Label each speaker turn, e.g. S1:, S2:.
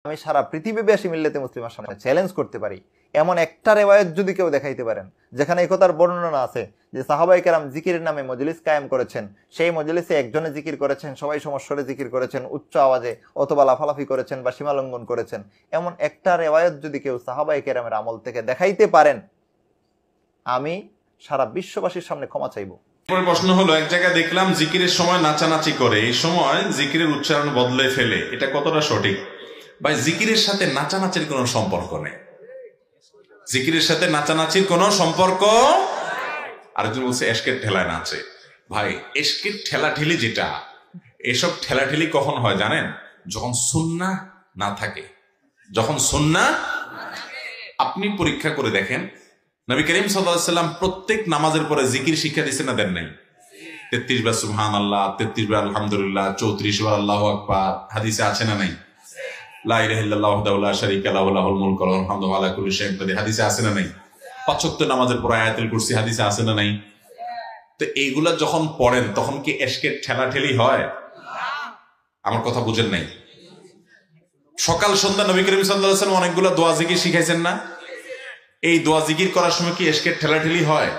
S1: আমি সারা পৃথিবীব্যাপী মিল্লাতে মুসলিমের সামনে চ্যালেঞ্জ করতে পারি, এমন একটা রিওয়ায়াত যদি কেউ দেখাইতে পারেন যেখানে এই কথার বর্ণনা আছে যে সাহাবায়ে কেরাম জিকিরের নামে মজলিস কায়েম করেছেন, সেই মজলিসে একজনে জিকির করেছেন, সবাই সমস্বরে জিকির করেছেন, উচ্চ আওয়াজে অথবা লাফালাফি করেছেন বা সীমালঙ্ঘন করেছেন, এমন একটা রিওয়ায়াত যদি কেউ সাহাবায়ে কেরামের আমল থেকে দেখাইতে পারেন, আমি সারা বিশ্ববাসীর সামনে ক্ষমা চাইব।
S2: প্রশ্ন হলো, এক জায়গায় দেখলাম জিকিরের সময় নাচানাচি করে, এই সময় জিকিরের উচ্চারণ বদলে ফেলে, এটা কতটা সঠিক? ভাই, জিকিরের সাথে নাচানাচির কোনো সম্পর্ক নেই। জিকিরের সাথে নাচানাচির কোনো সম্পর্ক। আরেকজন বলছে এশকের ঠেলায় নাচে। ভাই, এশকের ঠেলাঠেলি যেটা, এসব ঠেলাঠেলি কখন হয় জানেন? যখন সুন্নাহ না থাকে। যখন সুন্নাহ, আপনি পরীক্ষা করে দেখেন, নবী করিম সাল্লাল্লাহু আলাইহি ওয়াসাল্লাম প্রত্যেক নামাজের পরে জিকির শিক্ষা দিয়েছেন না দেন নাই? 33 বার সুবহানাল্লাহ, 33 বার আলহামদুলিল্লাহ, 34 বার আল্লাহু আকবার, হাদিসে আছে না নাই? লা ইলাহা ইল্লাল্লাহু ওয়াহদাহু লা শারীকা লাহু লাহুল মুলকু ওয়া লাহুল হামদু ওয়া আলা কুল্লি শাইইন কাদির, হাদিসে আছে না নাই? 5 ওয়াক্ত নামাজের পর আয়াতুল কুরসি, হাদিসে আছে না নাই? তো এইগুলা যখন পড়েন তখন কি এশকের ঠেলাঠেলি হয়? আমার কথা বুঝেন নাই? সকাল সন্ধ্যা নবী করিম সাল্লাল্লাহু আলাইহি ওয়াসাল্লাম অনেকগুলো দোয়া জিকির শিখাইছেন না? এই দোয়া জিকির করার সময় কি এশকের ঠেলাঠেলি হয়?